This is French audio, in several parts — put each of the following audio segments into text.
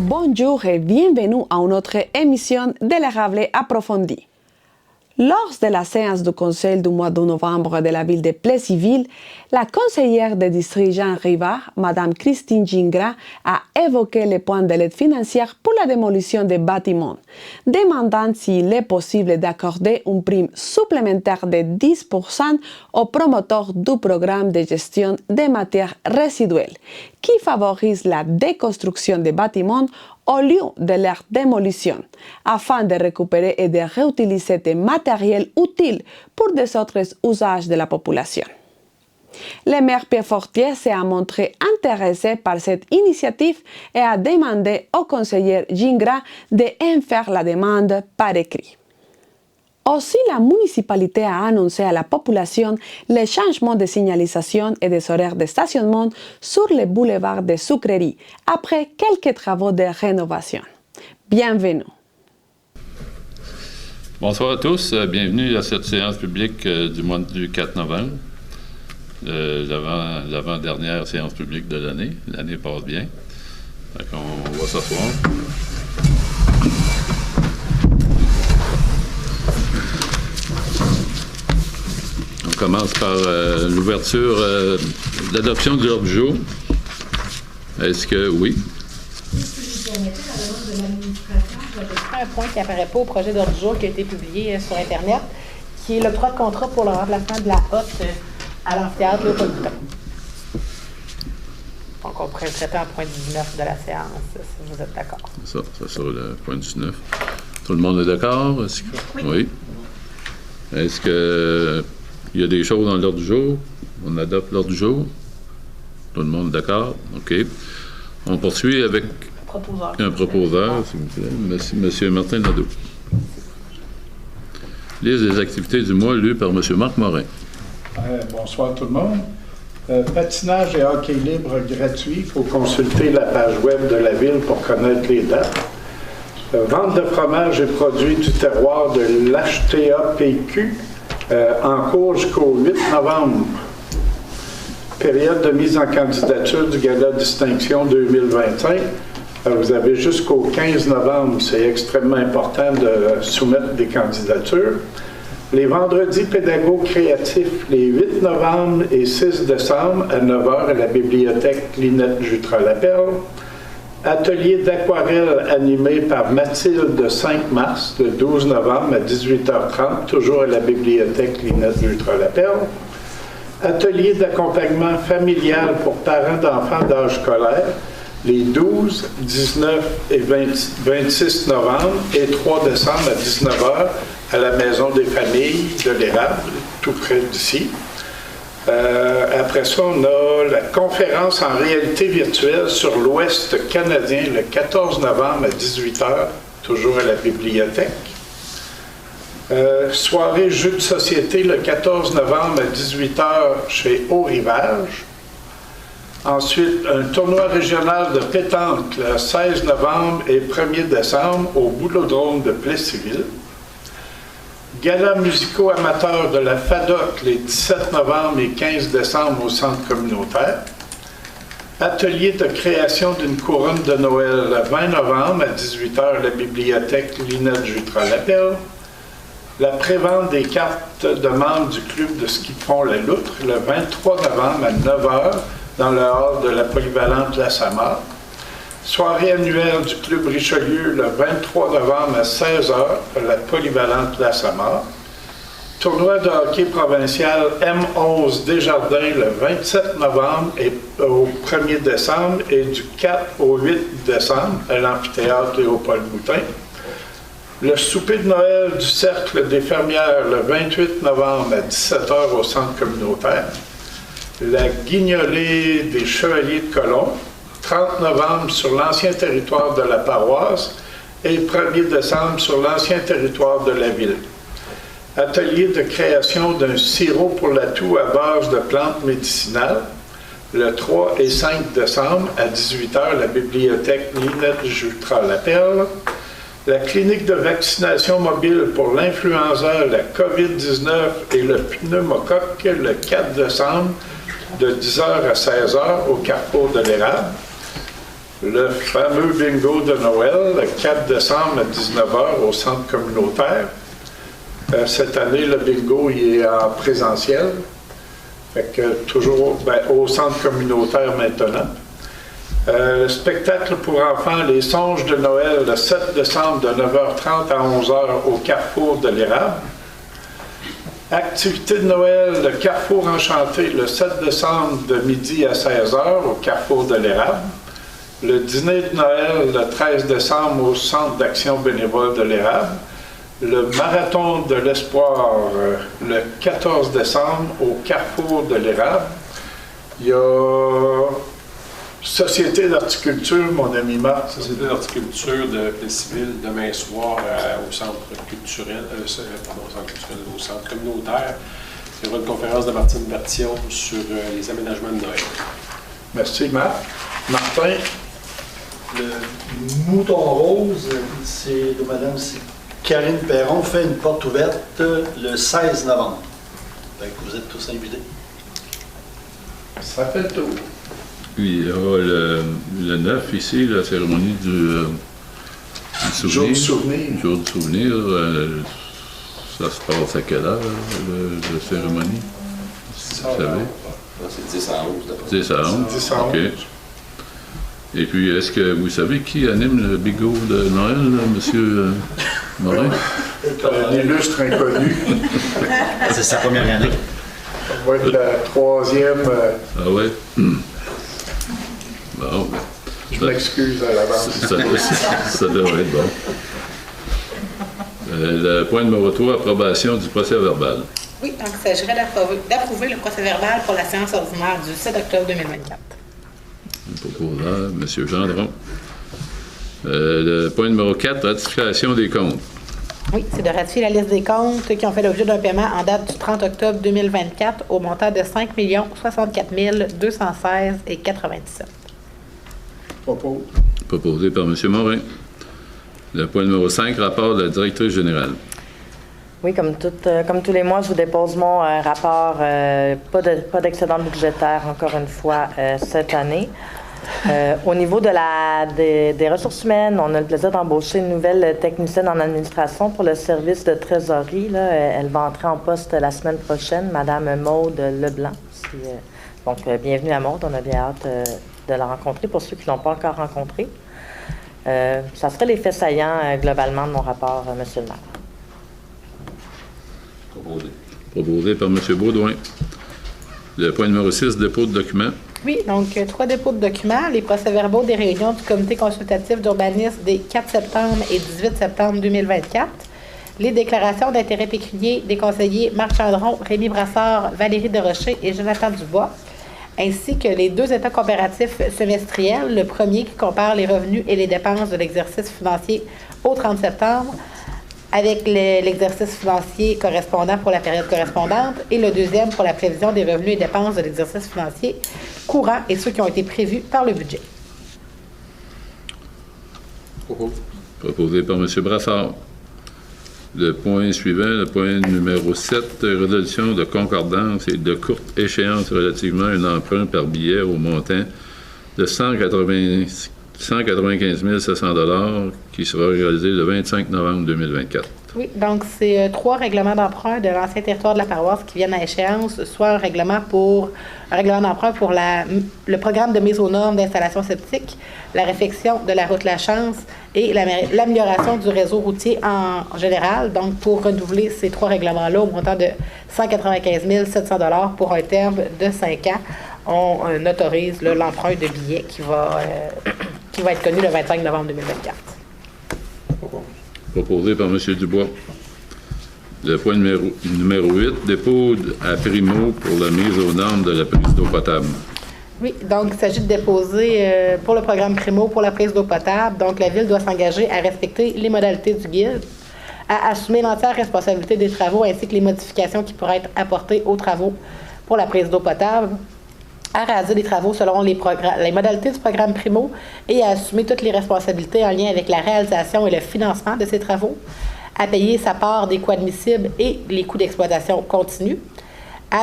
Bonjour et bienvenue à une autre émission de l'Érable approfondie. Lors de la séance du Conseil du mois de novembre de la ville de Plessisville, la conseillère de district Jean Rivard, Mme Christine Gingras, a évoqué le point de l'aide financière pour la démolition des bâtiments, demandant s'il est possible d'accorder une prime supplémentaire de 10% aux promoteurs du programme de gestion des matières résiduelles, qui favorise la déconstruction des bâtiments au lieu de leur démolition, afin de récupérer et de réutiliser des matériels utiles pour des autres usages de la population. Le maire Pierre Fortier s'est montré intéressé par cette initiative et a demandé au conseiller Gingras d'en faire la demande par écrit. Aussi, la municipalité a annoncé à la population les changements de signalisation et des horaires de stationnement sur le boulevard des Sucreries après quelques travaux de rénovation. Bienvenue. Bonsoir à tous. Bienvenue à cette séance publique du mois du 4 novembre, l'avant-dernière séance publique de l'année. L'année passe bien. Donc on va s'asseoir. On commence par l'ouverture, l'adoption de l'ordre du jour. Est-ce que oui? Si vous permettez, la demande de l'administration, je vais faire un point qui n'apparaît pas au projet d'ordre du jour qui a été publié sur Internet, qui est l'octroi de contrat pour le remplacement de la hotte à l'amphithéâtre Léopold Boutin. Donc, on pourrait le traiter en point 19 de la séance, si vous êtes d'accord. Ça sera le point 19. Tout le monde est d'accord? Oui. Est-ce que il y a des choses dans l'ordre du jour? On adopte l'ordre du jour? Tout le monde est d'accord? OK. On poursuit avec un proposeur, s'il vous plaît. Monsieur Martin Nadeau. Liste des activités du mois lues par M. Marc Morin. Bonsoir tout le monde. Patinage et hockey libre gratuit. Il faut consulter la page web de la ville pour connaître les dates. Vente de fromage et produits du terroir de l'HTAPQ en cours jusqu'au 8 novembre. Période de mise en candidature du Gala Distinction 2025. Vous avez jusqu'au 15 novembre. C'est extrêmement important de soumettre des candidatures. Les vendredis pédagogues créatifs, les 8 novembre et 6 décembre à 9h à la bibliothèque Linette Jutra-Lapelle. Atelier d'aquarelle animé par Mathilde le 5 mars, le 12 novembre à 18h30, toujours à la bibliothèque Linette Jutra-Lapelle. Atelier d'accompagnement familial pour parents d'enfants d'âge scolaire, les 12, 19 et 26 novembre et 3 décembre à 19h à la Maison des familles de l'Érable, tout près d'ici. Après ça, on a la conférence en réalité virtuelle sur l'Ouest canadien le 14 novembre à 18h, toujours à la bibliothèque. Soirée jeux de société le 14 novembre à 18h chez Haut-Rivage. Ensuite, un tournoi régional de pétanque le 16 novembre et 1er décembre au Boulodrome de Plessisville. Galas musicaux amateurs de la FADOC les 17 novembre et 15 décembre au centre communautaire. Atelier de création d'une couronne de Noël le 20 novembre à 18h à la bibliothèque Linette Jutra-Lapelle. La prévente des cartes de membres du club de ski de fond La Loutre le 23 novembre à 9h dans le hall de la polyvalente La Samar. Soirée annuelle du Club Richelieu le 23 novembre à 16h à la polyvalente La Samar. Tournoi de hockey provincial M11 Desjardins le 27 novembre et au 1er décembre et du 4 au 8 décembre à l'amphithéâtre Léopold Boutin. Le souper de Noël du Cercle des fermières le 28 novembre à 17h au centre communautaire. La guignolée des Chevaliers de Colomb, 30 novembre sur l'ancien territoire de la paroisse et 1er décembre sur l'ancien territoire de la ville. Atelier de création d'un sirop pour la toux à base de plantes médicinales, le 3 et 5 décembre à 18h à la bibliothèque Linette Jutra-Lapelle. La clinique de vaccination mobile pour l'influenza, la COVID-19 et le pneumocoque le 4 décembre de 10h à 16h au Carrefour de l'Érable. Le fameux bingo de Noël, le 4 décembre à 19h au centre communautaire. Cette année, le bingo il est en présentiel. Fait que toujours au centre communautaire maintenant. Le spectacle pour enfants, les songes de Noël, le 7 décembre de 9h30 à 11h au Carrefour de l'Érable. Activité de Noël, le Carrefour Enchanté, le 7 décembre de midi à 16h au Carrefour de l'Érable. Le dîner de Noël, le 13 décembre au Centre d'action bénévole de l'Érable. Le Marathon de l'Espoir, le 14 décembre au Carrefour de l'Érable. Il y a Société d'horticulture, mon ami Marc. Société d'horticulture de Plessisville, demain soir au centre culturel, au centre communautaire. Il y aura une conférence de Martine Bertillon sur les aménagements de Noël. Merci Marc. Martin. Le Mouton Rose, c'est de Madame Karine Perron, fait une porte ouverte le 16 novembre. Donc, vous êtes tous invités. Ça fait le tour. Puis il y aura le 9 ici, la cérémonie du souvenir. Jour du souvenir. Jour du souvenir. Ça se passe à quelle heure, la cérémonie? Vous savez? C'est 10 à 11. 10 à 11. 10 à 11. OK. Et puis, est-ce que vous savez qui anime le bingo de Noël, M. Morin? Un illustre inconnu. C'est sa première année. Ça va être la troisième. Ah ouais? Bon, ben, Je m'excuse à l'avance. ça devrait être bon. Le point numéro 3, approbation du procès verbal. Oui, donc il s'agirait d'approuver le procès verbal pour la séance ordinaire du 7 octobre 2024. Proposant, M. Gendron. Le point numéro 4, ratification des comptes. Oui, c'est de ratifier la liste des comptes qui ont fait l'objet d'un paiement en date du 30 octobre 2024 au montant de 5 064 216,97. Propos. Proposé par M. Morin. Le point numéro 5, rapport de la directrice générale. Oui, comme tous les mois, je vous dépose mon rapport. Pas d'excédent budgétaire, encore une fois, cette année. Au niveau des ressources humaines, on a le plaisir d'embaucher une nouvelle technicienne en administration pour le service de trésorerie. Là. Elle va entrer en poste la semaine prochaine, Mme Maude Leblanc. Donc, bienvenue à Maude. On a bien hâte de la rencontrer pour ceux qui ne l'ont pas encore rencontrée. Ça serait l'effet saillant globalement de mon rapport, M. le maire. Proposé par M. Baudouin. Le point numéro 6, dépôt de documents. Oui, donc 3 dépôts de documents, les procès-verbaux des réunions du comité consultatif d'urbanisme des 4 septembre et 18 septembre 2024, les déclarations d'intérêt pécunier des conseillers Marc Chandron, Rémi Brassard, Valérie Desrochers et Jonathan Dubois, ainsi que les 2 états comparatifs semestriels, le premier qui compare les revenus et les dépenses de l'exercice financier au 30 septembre, avec l'exercice financier correspondant pour la période correspondante, et le deuxième pour la prévision des revenus et dépenses de l'exercice financier courant et ceux qui ont été prévus par le budget. Proposé par M. Brassard. Le point suivant, le point numéro 7, résolution de concordance et de courte échéance relativement à un emprunt par billet au montant de 195 700 $ qui sera réalisé le 25 novembre 2024. Oui, donc c'est 3 règlements d'emprunt de l'ancien territoire de la paroisse qui viennent à échéance, soit un règlement d'emprunt pour le programme de mise aux normes d'installation septique, la réfection de la route La Chance et l'amélioration du réseau routier en général. Donc, pour renouveler ces 3 règlements-là au montant de 195 700 $ pour un terme de 5 ans, on autorise l'emprunt de billets qui va être connu le 25 novembre 2024. Proposé par M. Dubois. Le point numéro 8, dépôt à Primo pour la mise aux normes de la prise d'eau potable. Oui, donc il s'agit de déposer pour le programme Primo pour la prise d'eau potable. Donc la Ville doit s'engager à respecter les modalités du guide, à assumer l'entière responsabilité des travaux ainsi que les modifications qui pourraient être apportées aux travaux pour la prise d'eau potable, à réaliser les travaux selon les modalités du programme Primo et à assumer toutes les responsabilités en lien avec la réalisation et le financement de ces travaux, à payer sa part des coûts admissibles et les coûts d'exploitation continus,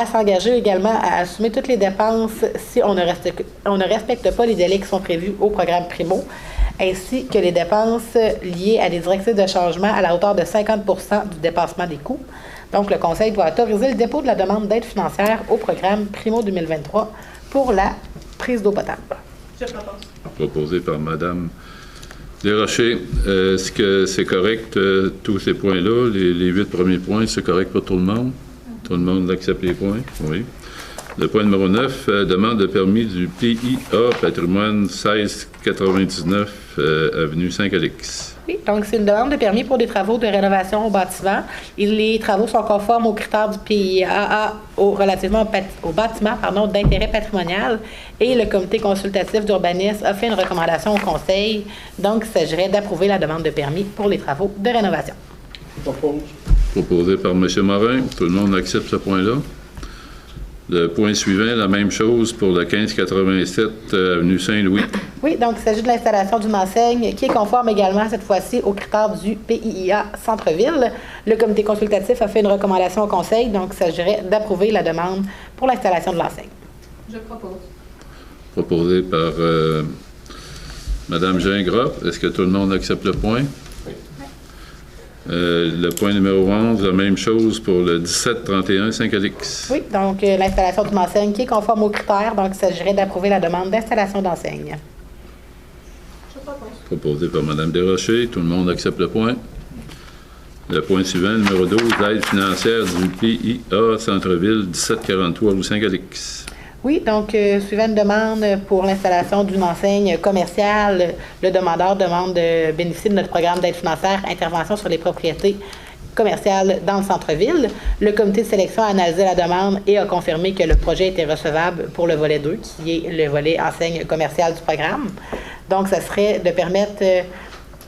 à s'engager également à assumer toutes les dépenses si on ne respecte pas les délais qui sont prévus au programme Primo, ainsi que les dépenses liées à des directives de changement à la hauteur de 50% du dépassement des coûts. Donc, le Conseil doit autoriser le dépôt de la demande d'aide financière au programme Primo 2023 pour la prise d'eau potable. Je propose. Proposé par Mme Desrochers. Est-ce que c'est correct, tous ces points-là, les 8 premiers points, c'est correct pour tout le monde? Tout le monde accepte les points? Oui. Le point numéro 9, demande de permis du PIA Patrimoine 1699, avenue Saint-Calix. Oui, donc c'est une demande de permis pour des travaux de rénovation au bâtiment. Et les travaux sont conformes aux critères du PIA relativement au bâtiment d'intérêt patrimonial. Et le comité consultatif d'urbanisme a fait une recommandation au Conseil. Donc, il s'agirait d'approuver la demande de permis pour les travaux de rénovation. Proposé par M. Morin. Tout le monde accepte ce point-là. Le point suivant, la même chose pour le 1587 avenue Saint-Louis. Oui, donc il s'agit de l'installation d'une enseigne qui est conforme également cette fois-ci aux critères du PIA Centre-Ville. Le comité consultatif a fait une recommandation au Conseil, donc il s'agirait d'approuver la demande pour l'installation de l'enseigne. Je propose. Proposé par Mme Gingras. Est-ce que tout le monde accepte le point? Le point numéro 11, la même chose pour le 1731 Saint-Calix. Oui, donc l'installation d'une enseigne qui est conforme aux critères, donc il s'agirait d'approuver la demande d'installation d'enseigne. Je propose. Proposé par Mme Desrochers. Tout le monde accepte le point. Le point suivant, numéro 12, l'aide financière du PIA Centre-Ville 1743 rue Saint-Calix. Oui, donc suivant une demande pour l'installation d'une enseigne commerciale, le demandeur demande de bénéficier de notre programme d'aide financière Intervention sur les propriétés commerciales dans le centre-ville. Le comité de sélection a analysé la demande et a confirmé que le projet était recevable pour le volet 2, qui est le volet enseigne commerciale du programme. Donc, ça serait de permettre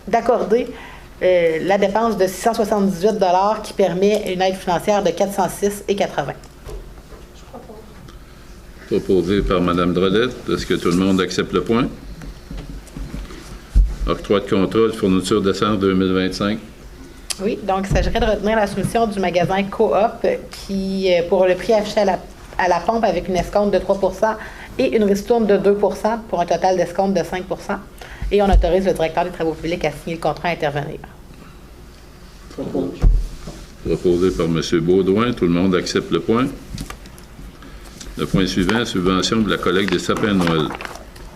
d'accorder la dépense de 678 $ qui permet une aide financière de 406,80 $. Proposé par Mme Drolette. Est-ce que tout le monde accepte le point? Octroi de contrat de fourniture d'essence 2025. Oui, donc il s'agirait de retenir la soumission du magasin Coop qui, pour le prix affiché à la pompe avec une escompte de 3 % et une ristourne de 2 % pour un total d'escompte de 5 %. Et on autorise le directeur des travaux publics à signer le contrat à intervenir. Proposé par M. Baudouin. Tout le monde accepte le point. Le point suivant, subvention de la collecte des sapins de Noël.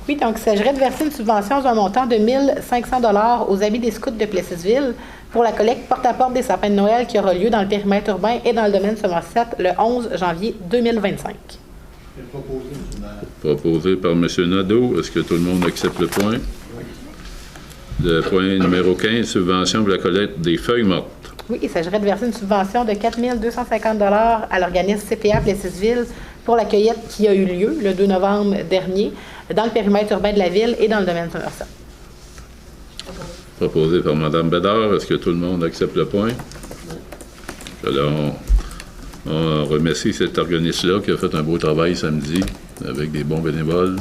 Oui, donc il s'agirait de verser une subvention d'un montant de 1 500 $ aux Amis des scouts de Plessisville pour la collecte porte-à-porte des sapins de Noël qui aura lieu dans le périmètre urbain et dans le domaine Somerset le 11 janvier 2025. Proposé par M. Nadeau. Est-ce que tout le monde accepte le point? Le point numéro 15, subvention pour la collecte des feuilles mortes. Oui, il s'agirait de verser une subvention de 4 250 $ à l'organisme CPA Plessisville pour la cueillette qui a eu lieu le 2 novembre dernier dans le périmètre urbain de la ville et dans le domaine Somerset. Proposé par Mme Bédard. Est-ce que tout le monde accepte le point? Alors, on remercie cet organisme-là qui a fait un beau travail samedi avec des bons bénévoles.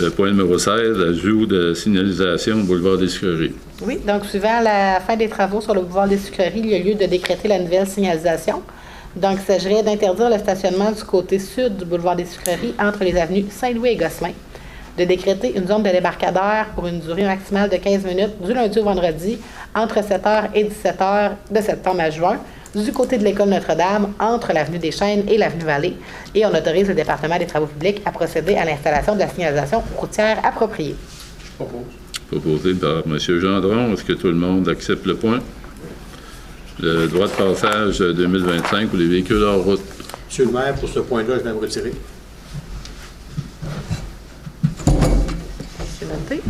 Le point numéro 16, ajout de signalisation au boulevard des Sucreries. Oui, donc suivant la fin des travaux sur le boulevard des Sucreries, il y a lieu de décréter la nouvelle signalisation. Donc, il s'agirait d'interdire le stationnement du côté sud du boulevard des Sucreries entre les avenues Saint-Louis et Gosselin, de décréter une zone de débarcadère pour une durée maximale de 15 minutes du lundi au vendredi entre 7h et 17h de septembre à juin, du côté de l'école Notre-Dame, entre l'avenue des Chênes et l'avenue Vallée, et on autorise le département des travaux publics à procéder à l'installation de la signalisation routière appropriée. Proposé par M. Gendron. Est-ce que tout le monde accepte le point? Le droit de passage 2025 pour les véhicules hors route. Monsieur le maire, pour ce point-là, je viens me retirer. C'est noté.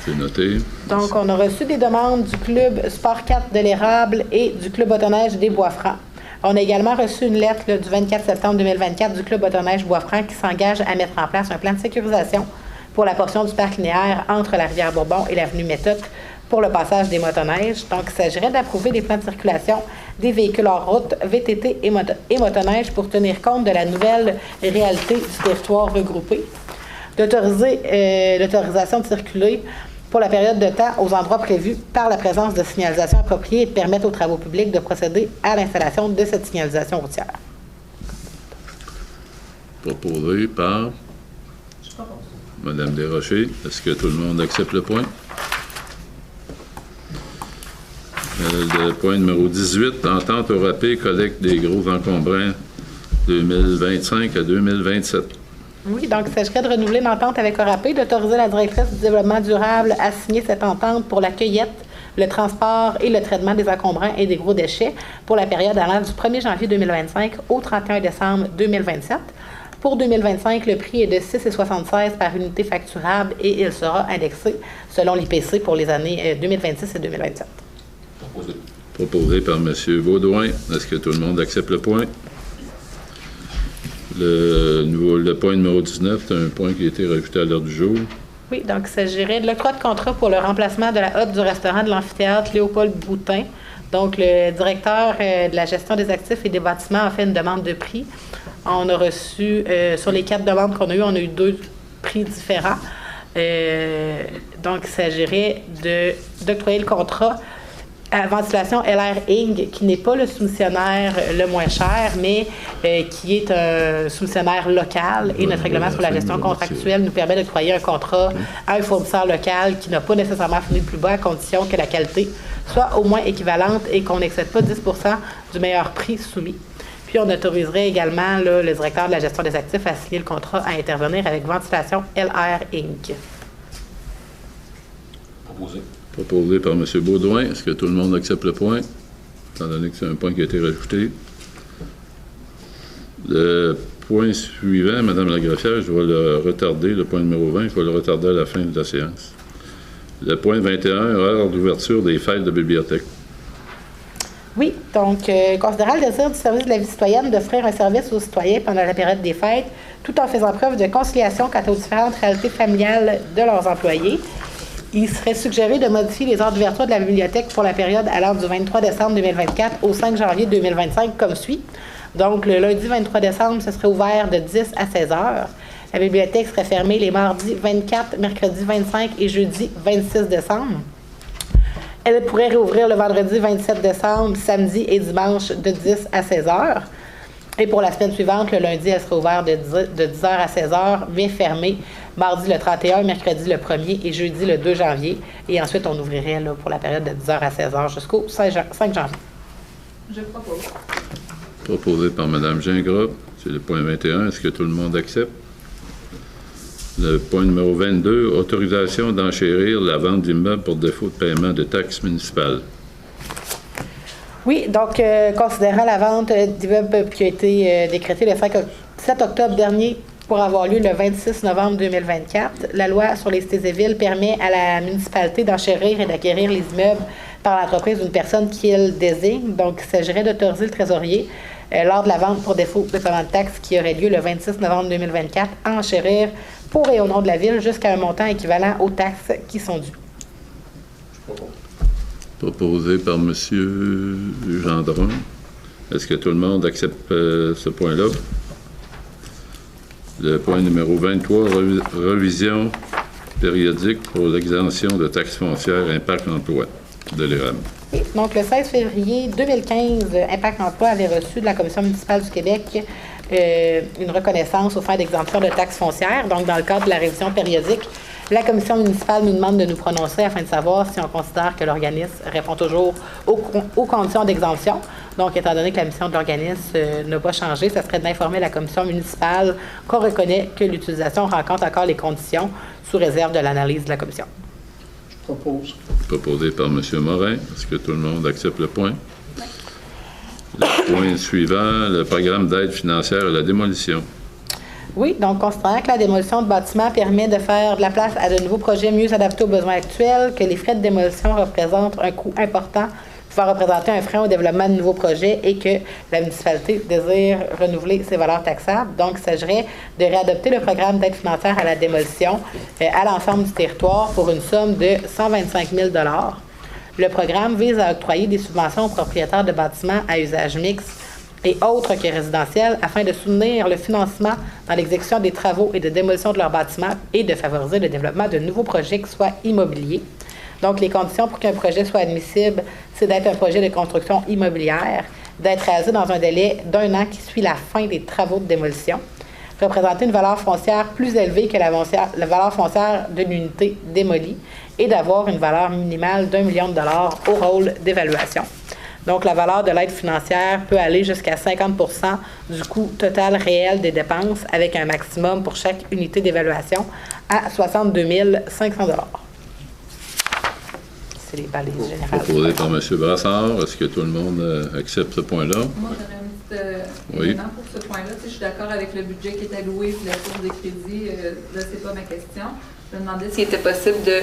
C'est noté. Donc, on a reçu des demandes du Club Sport 4 de l'Érable et du Club Automneige des Bois-Francs. On a également reçu une lettre du 24 septembre 2024 du Club Automneige Bois-Francs qui s'engage à mettre en place un plan de sécurisation pour la portion du parc linéaire entre la rivière Bourbon et l'avenue Méthode pour le passage des motoneiges. Donc, il s'agirait d'approuver des plans de circulation des véhicules hors route, VTT et motoneige pour tenir compte de la nouvelle réalité du territoire regroupé, d'autoriser l'autorisation de circuler pour la période de temps aux endroits prévus par la présence de signalisation appropriée et de permettre aux travaux publics de procéder à l'installation de cette signalisation routière. Proposé par Mme Desrochers. Est-ce que tout le monde accepte le point? Le point numéro 18, entente au râpé, collecte des gros encombrants 2025 à 2027. Oui, donc il s'agirait de renouveler l'entente avec ORAP, d'autoriser la directrice du développement durable à signer cette entente pour la cueillette, le transport et le traitement des encombrants et des gros déchets pour la période allant du 1er janvier 2025 au 31 décembre 2027. Pour 2025, le prix est de 6,76 par unité facturable et il sera indexé selon l'IPC pour les années 2026 et 2027. Proposé par M. Baudouin. Est-ce que tout le monde accepte le point? Le point numéro 19, c'est un point qui a été rajouté à l'ordre du jour. Oui, donc il s'agirait de l'octroi de contrat pour le remplacement de la hotte du restaurant de l'amphithéâtre Léopold Boutin. Donc, le directeur de la gestion des actifs et des bâtiments a fait une demande de prix. On a reçu, sur les 4 demandes qu'on a eues, on a eu 2 prix différents. Donc, il s'agirait d'octroyer le contrat à Ventilation LR Inc., qui n'est pas le soumissionnaire le moins cher, mais qui est un soumissionnaire local. Et notre règlement sur la gestion contractuelle nous permet d'octroyer un contrat à un fournisseur local qui n'a pas nécessairement fini le plus bas, à condition que la qualité soit au moins équivalente et qu'on n'excède pas 10 % du meilleur prix soumis. Puis on autoriserait également là, le directeur de la gestion des actifs à signer le contrat à intervenir avec Ventilation LR Inc. Proposé par M. Baudouin. Est-ce que tout le monde accepte le point, étant donné que c'est un point qui a été rajouté? Le point suivant, Mme la greffière, je vais le retarder, le point numéro 20, je vais le retarder à la fin de la séance. Le point 21, heure d'ouverture des fêtes de bibliothèque. Oui, donc, considérant le désir du service de la vie citoyenne d'offrir un service aux citoyens pendant la période des fêtes, tout en faisant preuve de conciliation quant aux différentes réalités familiales de leurs employés, il serait suggéré de modifier les heures d'ouverture de la bibliothèque pour la période allant du 23 décembre 2024 au 5 janvier 2025 comme suit. Donc, le lundi 23 décembre, ce serait ouvert de 10 à 16 heures. La bibliothèque serait fermée les mardis 24, mercredi 25 et jeudi 26 décembre. Elle pourrait réouvrir le vendredi 27 décembre, samedi et dimanche de 10 à 16 heures. Et pour la semaine suivante, le lundi, elle serait ouverte de 10 heures à 16 heures, mais fermée mardi le 31, mercredi le 1er et jeudi le 2 janvier. Et ensuite, on ouvrirait là, pour la période de 10 heures à 16 heures jusqu'au 5 janvier. Je propose. Proposé par Mme Gingras. C'est le point 21. Est-ce que tout le monde accepte? Le point numéro 22, autorisation d'enchérir la vente d'immeubles pour défaut de paiement de taxes municipales. Oui, donc, considérant la vente d'immeubles qui a été décrétée le 7 octobre dernier pour avoir lieu le 26 novembre 2024, la loi sur les cités et villes permet à la municipalité d'enchérir et d'acquérir les immeubles par l'entreprise d'une personne qu'elle désigne. Donc, il s'agirait d'autoriser le trésorier, lors de la vente pour défaut de paiement de taxes qui aurait lieu le 26 novembre 2024, à enchérir pour et au nom de la ville jusqu'à un montant équivalent aux taxes qui sont dues. Proposé par M. Gendron. Est-ce que tout le monde accepte ce point-là? Le point numéro 23, révision périodique pour l'exemption de taxes foncières Impact Emploi de l'ERAM. Donc, le 16 février 2015, Impact Emploi avait reçu de la Commission municipale du Québec une reconnaissance aux fins d'exemption de taxes foncières. Donc, dans le cadre de la révision périodique, la Commission municipale nous demande de nous prononcer afin de savoir si on considère que l'organisme répond toujours aux conditions d'exemption. Donc, étant donné que la mission de l'organisme n'a pas changé, ça serait d'informer la Commission municipale qu'on reconnaît que l'utilisation rencontre encore les conditions sous réserve de l'analyse de la Commission. Je propose. Proposé par M. Morin. Est-ce que tout le monde accepte le point? Le point suivant, le programme d'aide financière à la démolition. Oui, donc considérant que la démolition de bâtiments permet de faire de la place à de nouveaux projets mieux adaptés aux besoins actuels, que les frais de démolition représentent un coût important pouvant représenter un frein au développement de nouveaux projets et que la municipalité désire renouveler ses valeurs taxables. Donc, il s'agirait de réadopter le programme d'aide financière à la démolition à l'ensemble du territoire pour une somme de 125 000 $. Le programme vise à octroyer des subventions aux propriétaires de bâtiments à usage mixte et autres que résidentiels afin de soutenir le financement dans l'exécution des travaux et de démolition de leurs bâtiments et de favoriser le développement de nouveaux projets qui soient immobiliers. Donc, les conditions pour qu'un projet soit admissible, c'est d'être un projet de construction immobilière, d'être réalisé dans un délai d'1 an qui suit la fin des travaux de démolition, représenter une valeur foncière plus élevée que la valeur foncière de l'unité démolie et d'avoir une valeur minimale d'1 million de dollars au rôle d'évaluation. Donc, la valeur de l'aide financière peut aller jusqu'à 50 % du coût total réel des dépenses avec un maximum pour chaque unité d'évaluation à 62 500 $. C'est les balises générales. Proposé par M. Brassard. Est-ce que tout le monde accepte ce point-là? Moi, j'aurais un petit élément pour ce point-là. Je suis d'accord avec le budget qui est alloué et la source de crédit. Là, c'est pas ma question. Je me demandais s'il était possible de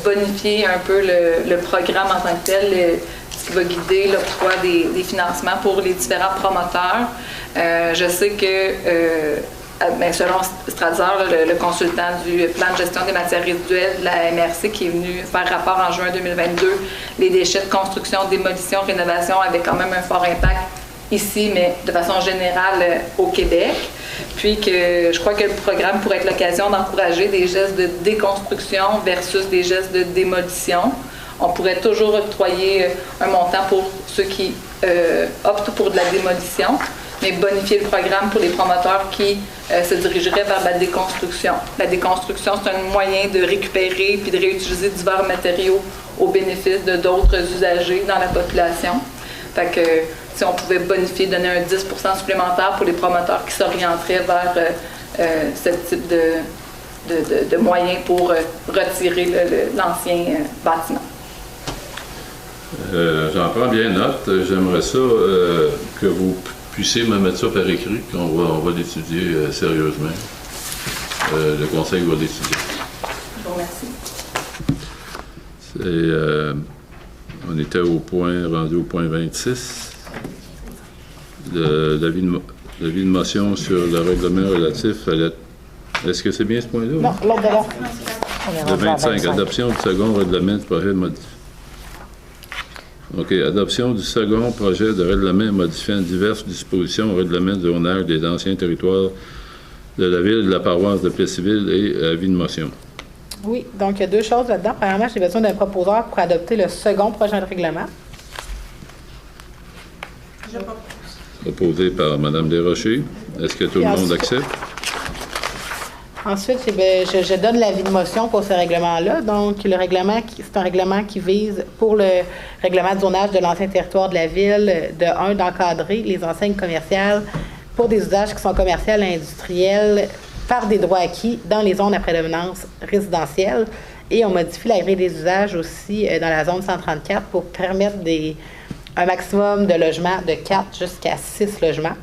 bonifier un peu le programme en tant que tel, ce qui va guider l'octroi des financements pour les différents promoteurs. Je sais que, selon Strasser, le consultant du plan de gestion des matières résiduelles de la MRC qui est venu faire rapport en juin 2022, les déchets de construction, démolition, rénovation avaient quand même un fort impact ici, mais de façon générale au Québec. Puis que je crois que le programme pourrait être l'occasion d'encourager des gestes de déconstruction versus des gestes de démolition. On pourrait toujours octroyer un montant pour ceux qui optent pour de la démolition, mais bonifier le programme pour les promoteurs qui se dirigeraient vers la déconstruction. La déconstruction, c'est un moyen de récupérer puis de réutiliser divers matériaux au bénéfice de d'autres usagers dans la population. Fait que si on pouvait bonifier, donner un 10 % supplémentaire pour les promoteurs qui s'orienteraient vers ce type de moyens pour retirer l'ancien bâtiment. J'en prends bien note. J'aimerais ça que vous puissiez me mettre ça par écrit, qu'on va l'étudier sérieusement. Le conseil va l'étudier. Je vous remercie. On était rendu au point 26. L'avis de motion sur le règlement relatif à la... Est-ce que c'est bien ce point-là? Non, l'autre de là. Le 25, adoption du second règlement du projet modifié. OK. Adoption du second projet de règlement modifiant diverses dispositions au règlement de zonage des anciens territoires de la ville de la paroisse de Plessisville et avis de motion. Oui, donc il y a deux choses là-dedans. Premièrement, j'ai besoin d'un proposeur pour adopter le second projet de règlement. Je propose. Proposé par Mme Desrochers. Est-ce que tout le monde accepte? Ensuite, je donne l'avis de motion pour ce règlement-là. Donc, le règlement, c'est un règlement qui vise, pour le règlement de zonage de l'ancien territoire de la ville, d'encadrer les enseignes commerciales pour des usages qui sont commerciaux et industriels par des droits acquis dans les zones à prédominance résidentielle. Et on modifie la grille des usages aussi dans la zone 134 pour permettre un maximum de logements de 4 jusqu'à 6 logements.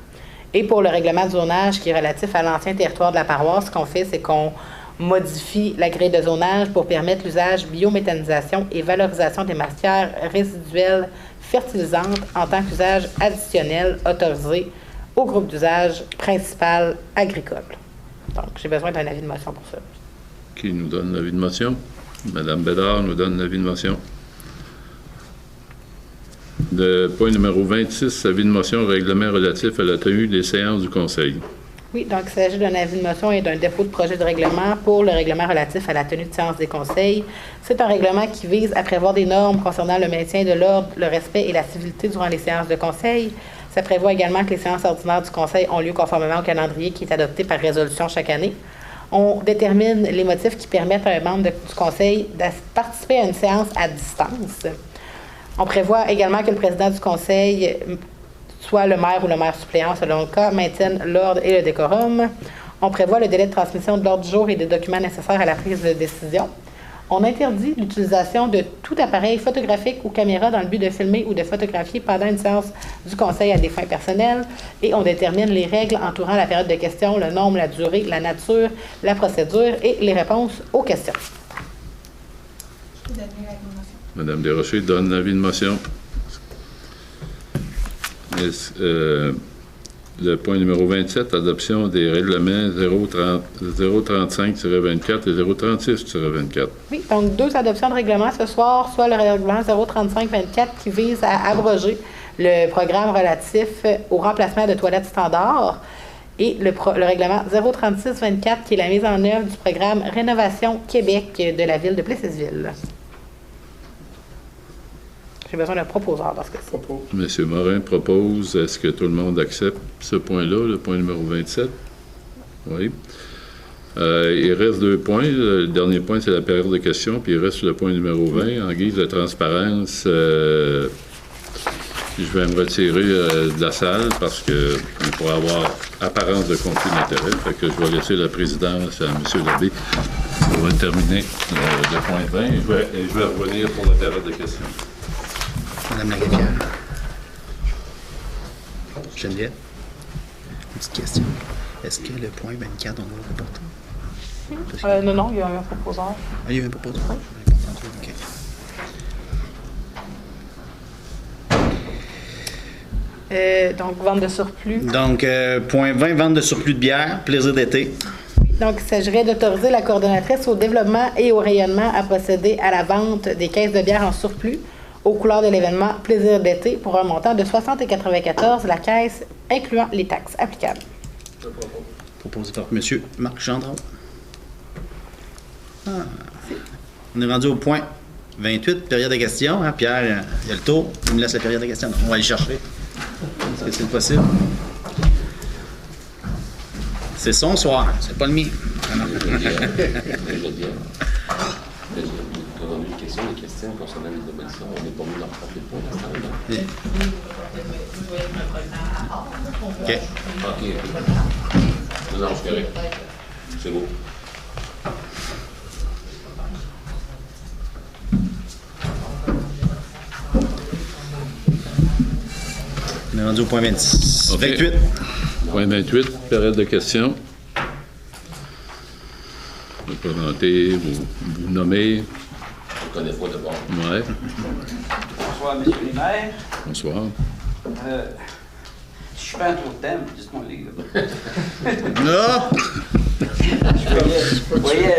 Et pour le règlement de zonage qui est relatif à l'ancien territoire de la paroisse, ce qu'on fait, c'est qu'on modifie la grille de zonage pour permettre l'usage biométhanisation et valorisation des matières résiduelles fertilisantes en tant qu'usage additionnel autorisé au groupe d'usage principal agricole. Donc, j'ai besoin d'un avis de motion pour ça. Qui nous donne l'avis de motion? Mme Bédard nous donne l'avis de motion. Le point numéro 26, avis de motion, règlement relatif à la tenue des séances du Conseil. Oui, donc il s'agit d'un avis de motion et d'un dépôt de projet de règlement pour le règlement relatif à la tenue de séances des conseils. C'est un règlement qui vise à prévoir des normes concernant le maintien de l'ordre, le respect et la civilité durant les séances de conseil. Ça prévoit également que les séances ordinaires du conseil ont lieu conformément au calendrier qui est adopté par résolution chaque année. On détermine les motifs qui permettent à un membre du conseil de participer à une séance à distance. On prévoit également que le président du conseil, soit le maire ou le maire suppléant selon le cas, maintienne l'ordre et le décorum. On prévoit le délai de transmission de l'ordre du jour et des documents nécessaires à la prise de décision. On interdit l'utilisation de tout appareil photographique ou caméra dans le but de filmer ou de photographier pendant une séance du conseil à des fins personnelles. Et on détermine les règles entourant la période de questions, le nombre, la durée, la nature, la procédure et les réponses aux questions. Mme Desrochers donne l'avis de motion. Le point numéro 27, adoption des règlements 035-24 et 036-24. Oui, donc deux adoptions de règlements ce soir, soit le règlement 035-24 qui vise à abroger le programme relatif au remplacement de toilettes standards et le règlement 036-24 qui est la mise en œuvre du programme Rénovation Québec de la ville de Plessisville. J'ai besoin d'un proposeur dans ce cas-ci. M. Morin propose, est-ce que tout le monde accepte ce point-là, le point numéro 27? Oui. Il reste 2 points. Le dernier point, c'est la période de questions, puis il reste le point numéro 20. En guise de transparence, je vais me retirer de la salle parce que pour avoir apparence de conflit d'intérêt, fait que je vais laisser la présidence à M. Labbé pour terminer le point 20 et je vais revenir pour la période de questions. Madame la greffière. Geneviève, une petite question. Est-ce que le point 24, on doit le reporter? Non, il y a un proposeur. Ah, il y a un proposeur? OK. Donc, vente de surplus. Donc, point 20, vente de surplus de bière, plaisir d'été. Donc, il s'agirait d'autoriser la coordonnatrice au développement et au rayonnement à procéder à la vente des caisses de bière en surplus aux couleurs de l'événement Plaisir d'été pour un montant de 60,94 la caisse, incluant les taxes applicables. Proposé par M. Marc Gendron. On est rendu au point 28, période de questions. Hein? Pierre, il y a le tour. Il me laisse la période de questions. On va aller chercher. Est-ce que c'est possible? C'est son soir, c'est pas le mien. On a eu des questions concernant les démolitions. On n'est pas venu leur rappeler le point d'instant. OK. Non, c'est correct. C'est beau. On est rendu au point 26. Okay. 28. Point 28, période de questions. Vous vous présentez, vous nommez. On ne connaît pas d'abord. Oui. Bonsoir, M. le maire. Bonsoir. Si je fais un trop de thème, dites-moi les gars. Non! Vous voyez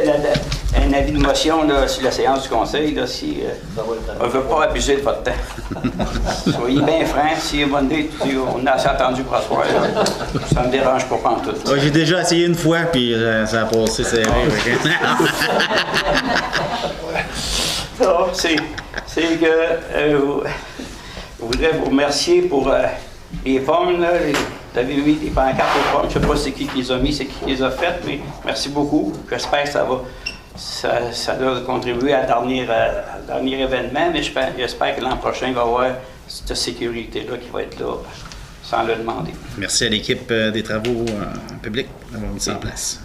un avis de motion là, sur la séance du conseil, là, si on ne veut pas abuser de votre temps. Soyez bien francs, si on a assez attendu pour asseoir, ça ne me dérange pas pantoute. Ouais, j'ai déjà essayé une fois, puis ça a passé serré. C'est que je voudrais vous remercier pour les pommes, là, vous avez mis des pancartes aux pommes, je ne sais pas c'est qui les a mis, c'est qui les a faites, mais merci beaucoup. J'espère que ça va contribuer à dernier événement, mais j'espère que l'an prochain, il va y avoir cette sécurité-là qui va être là sans le demander. Merci à l'équipe des travaux publics d'avoir mis ça en place.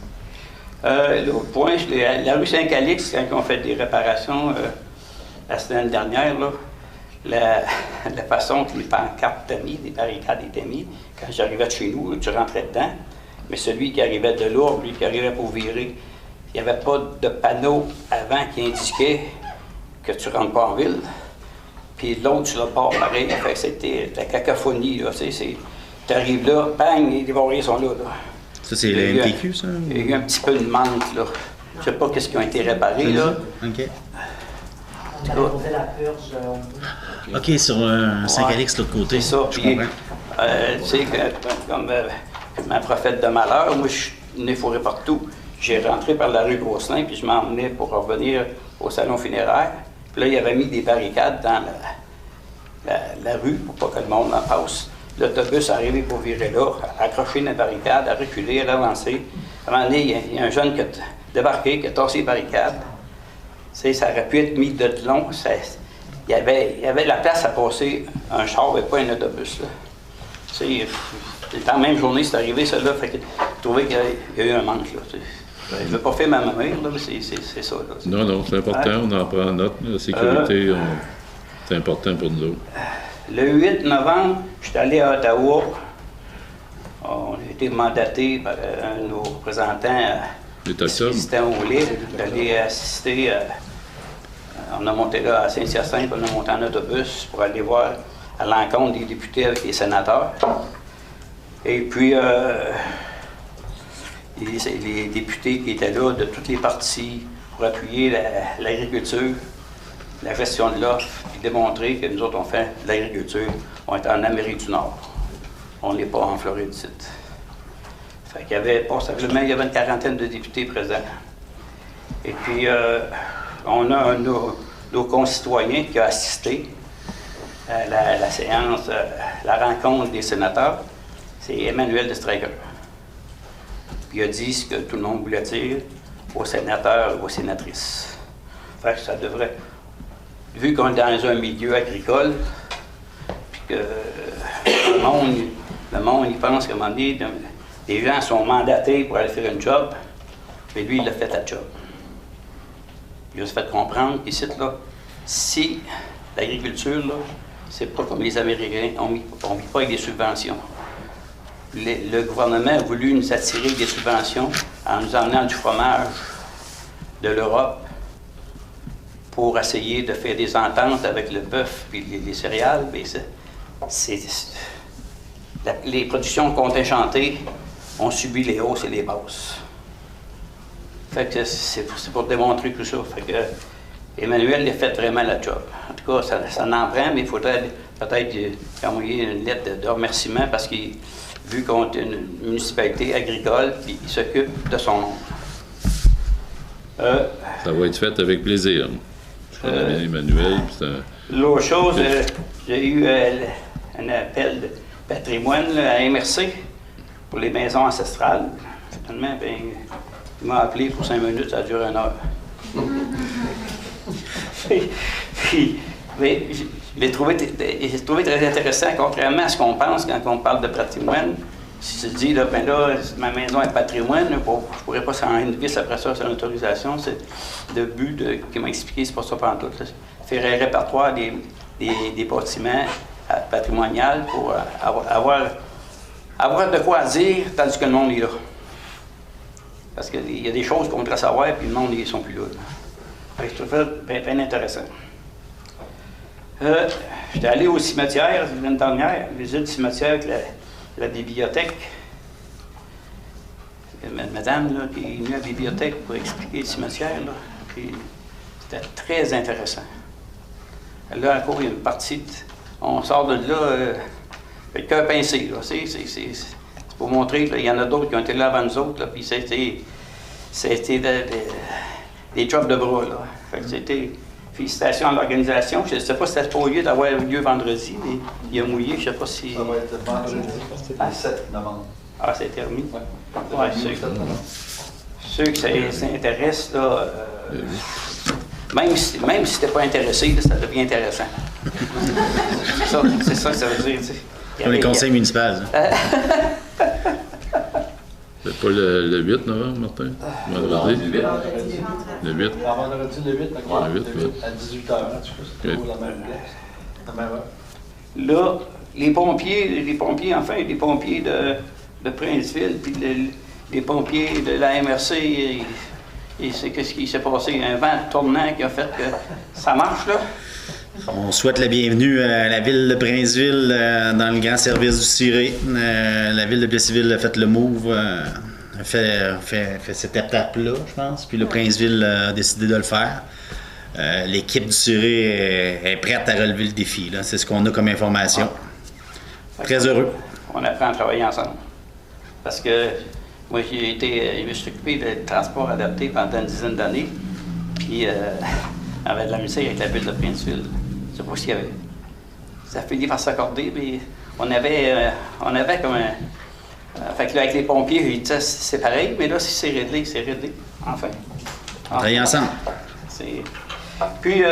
L'autre point, la rue Saint-Calix, quand on fait des réparations la semaine dernière, là, la façon que les pancartes étaient mises, les barricades étaient mises, quand j'arrivais de chez nous, là, tu rentrais dedans, mais celui qui arrivait de là, lui qui arrivait pour virer, il n'y avait pas de panneau avant qui indiquait que tu ne rentres pas en ville. Puis l'autre sur le bord, pareil, fait que c'était la cacophonie, là, tu arrives là, bang, les ouvriers sont là. Ça, c'est le MTQ, ça? Il y a eu un petit peu de manque, là. Je ne sais pas qu'est-ce qui a été réparé, là. OK. On avait posé la purge. OK, sur Saint-Calix, de l'autre côté. C'est ça. Je puis, comprends. tu sais, comme ma prophète de malheur, moi, je suis né fourré partout. J'ai rentré par la rue Grosselin, puis je m'emmenais pour revenir au salon funéraire. Puis là, il avait mis des barricades dans la rue pour pas que le monde en passe. L'autobus est arrivé pour virer là, a accroché une barricade, a reculé, a avancé. À un moment donné, il y a un jeune qui a débarqué, qui a tassé les barricades. Tu sais, ça aurait pu être mis de long. Il y avait la place à passer un char, mais pas un autobus. Là. Tu sais, dans la même journée, c'est arrivé, ça là. Fait que je trouvais qu'il y a eu un manque. Là, je ne veux pas faire ma mère, là, mais c'est ça. Là. Non, c'est important, on en prend note. La sécurité, c'est important pour nous autres. Le 8 novembre, je suis allé à Ottawa. On a été mandaté par un de nos représentants assistant au livre, d'aller assister. On a monté là à Saint-Hyacinthe, on a monté en autobus pour aller voir à l'encontre des députés avec les sénateurs. Et puis, les députés qui étaient là de tous les partis pour appuyer l'agriculture, la gestion de l'offre, démontrer que nous autres, on fait de l'agriculture, on est en Amérique du Nord. On n'est pas en Floride du site. Fait qu'il y avait, possiblement, il y avait une quarantaine de députés présents. Et puis, on a un de nos concitoyens qui a assisté à la séance, la rencontre des sénateurs. C'est Emmanuel de Stryker. Il a dit ce que tout le monde voulait dire aux sénateurs et aux sénatrices. Fait que ça devrait, vu qu'on est dans un milieu agricole, puis que le monde, il pense qu'à un moment donné, les gens sont mandatés pour aller faire un job, mais lui, il a fait la job. Il a fait comprendre qu'ici, là, si l'agriculture, là, c'est pas comme les Américains, on ne vit pas avec des subventions. Le gouvernement a voulu nous attirer des subventions en nous emmenant du fromage de l'Europe pour essayer de faire des ententes avec le bœuf et les céréales. Mais les productions contingentées ont subi les hausses et les basses. Fait que c'est pour démontrer tout ça. Fait que Emmanuel a fait vraiment la job. En tout cas, ça en prend, mais il faudrait peut-être envoyer une lettre de remerciement parce qu'il, vu qu'on est une municipalité agricole, puis il s'occupe de son monde. Ça va être fait avec plaisir. Je connais bien Emmanuel. L'autre chose, j'ai eu un appel de patrimoine là, à MRC pour les maisons ancestrales. Finalement, ben, il m'a appelé pour 5 minutes, ça a duré 1 heure. Mais j'ai trouvé très intéressant, contrairement à ce qu'on pense quand on parle de patrimoine. Si tu te dis, là, ben là, ma maison est patrimoine, je ne pourrais pas s'en indiquer après ça, c'est une autorisation. C'est le but qu'il m'a expliqué, c'est pas ça pendant tout. Là. Faire un répertoire des bâtiments patrimoniaux pour avoir de quoi dire, tandis que le monde est là. Parce qu'il y a des choses qu'on voudrait savoir, puis le monde, ils ne sont plus là. Fait que je trouve ça bien intéressant. J'étais allé au cimetière l'année dernière, visite du cimetière avec la bibliothèque. Madame là, qui est venue à la bibliothèque pour expliquer le cimetière, là, puis c'était très intéressant. Là, encore, il y a une partie, on sort de là, le cœur pincé. Là, c'est pour montrer qu'il y en a d'autres qui ont été là avant nous autres, là, puis c'était des jobs de bras. Là. Fait que c'était félicitations à l'organisation. Je ne sais pas si c'était pour lieu d'avoir lieu vendredi, mais il a mouillé, je ne sais pas si... Ça va être vendredi, le 7 novembre. Ah, c'est terminé? Oui. Ouais, ceux qui s'intéressent, là, même si tu n'es pas intéressé, là, ça devient intéressant. C'est ça que ça veut dire. Comme les conseils municipaux. C'est pas le 8 novembre, Martin? Vendredi? Le 8. Vendredi, le 8, d'accord. Le 8, à 18h. C'est toujours la même heure. Là, les pompiers, enfin, les pompiers de Princeville, puis les pompiers de la MRC, et c'est qu'est-ce qui s'est passé? Un vent tournant qui a fait que ça marche, là. On souhaite la bienvenue à la ville de Princeville dans le grand service du ciré. La ville de Plessisville a fait le move, a fait cette étape-là, je pense. Puis le Princeville a décidé de le faire. L'équipe du ciré est prête à relever le défi. Là. C'est ce qu'on a comme information. Très heureux. On apprend à travailler ensemble. Parce que moi, je me suis occupé de transport adapté pendant une dizaine d'années. Puis, on avait de la musique avec la ville de Princeville. Je ne sais pas s'il y avait. Ça a fini par s'accorder, mais on avait comme un. Fait que là, avec les pompiers, c'est pareil, mais là, si c'est réglé, c'est réglé. Enfin. On travaille ensemble. Puis,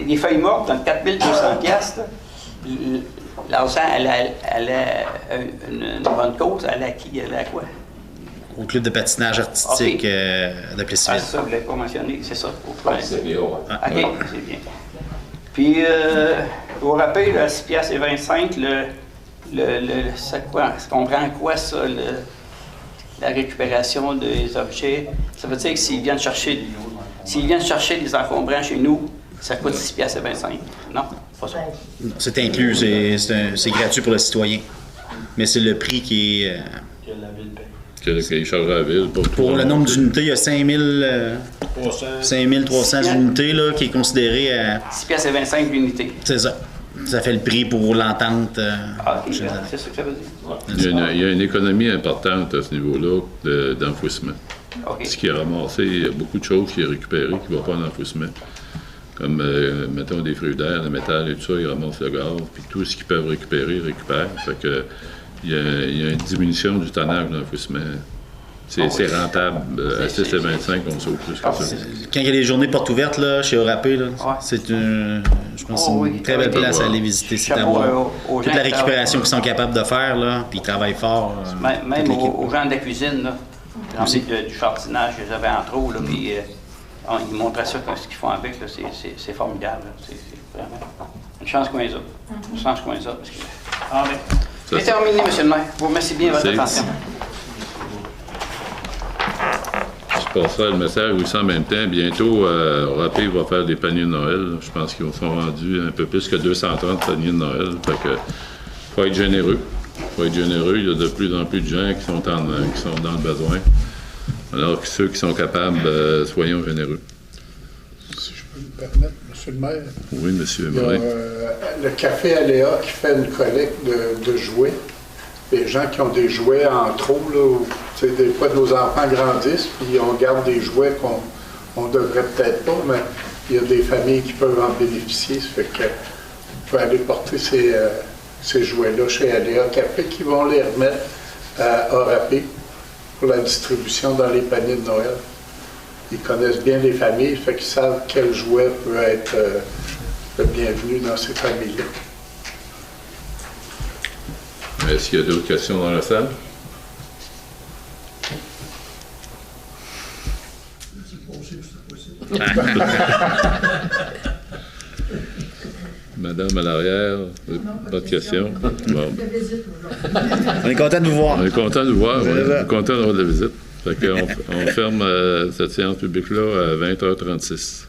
les feuilles mortes, dans 4200$, l'argent, elle a une bonne cause. Elle a qui? Elle a quoi? Au club de patinage artistique de Plessisville. Ah, c'est ça, vous ne l'avez pas mentionné, c'est ça. C'est bien, ouais. OK, c'est bien. Puis, vous vous rappelez, à 6,25$, ça comprend quoi, ça, la récupération des objets? Ça veut dire que s'ils viennent chercher des encombrants chez nous, ça coûte 6,25$. Non, pas ça. C'est inclus, c'est gratuit pour le citoyen. Mais c'est le prix qui est... Qu'il charge à la ville. Pour le nombre d'unités, il y a 5000 5300 unités, là, qui est considéré à... 6 piastres et 25 l'unité. C'est ça. Ça fait le prix pour l'entente. OK, c'est ça que ça veut dire. Il y a une économie importante à ce niveau-là d'enfouissement. OK. Ce qui est ramassé, il y a beaucoup de choses qui est récupéré qui ne vont pas en enfouissement. Comme, mettons, des fruits d'air, le métal et tout ça, ils ramassent le gaz, puis tout ce qu'ils peuvent récupérer, ils récupèrent. Fait que, il y a une diminution du tonnage d'enfouissement. C'est rentable. À 6 et 25, on sauve plus que ça. Quand il y a des journées portes ouvertes là, chez Orapé, là, c'est une très belle place à aller visiter. C'est à voir. Toute la récupération qu'ils sont capables de faire, là, puis ils travaillent fort. Même aux gens de la cuisine, là, du jardinage, je les avais en trop, là, puis ils montraient ça, ce qu'ils font avec, c'est formidable. C'est vraiment une chance qu'on les a. Une chance qu'on les a. C'est terminé, M. le maire. Je vous remercie bien de votre attention. Je passerai le message aussi en même temps. Bientôt, Orapé va faire des paniers de Noël. Je pense qu'ils sont rendus un peu plus que 230 paniers de Noël. Fait que faut être généreux. Faut être généreux. Il y a de plus en plus de gens qui sont dans le besoin. Alors que ceux qui sont capables, soyons généreux. Si je peux me permettre, M. le maire. Oui, M. Morin. Le Café Aléa qui fait une collecte de jouets. Les gens qui ont des jouets en trop, là, des fois nos enfants grandissent, puis on garde des jouets qu'on ne devrait peut-être pas, mais il y a des familles qui peuvent en bénéficier. Ça fait que on peut aller porter ces jouets-là chez Aléa Café qui vont les remettre à Orapé pour la distribution dans les paniers de Noël. Ils connaissent bien les familles, fait qu'ils savent quel jouet peut être le bienvenu dans ces familles-là. Est-ce qu'il y a d'autres questions dans la salle? Madame à l'arrière, pas de questions? Bon. On est content de vous voir. On est content de vous voir, oui. On est content d'avoir de la visite. Fait qu'on ferme cette séance publique-là à 20h36.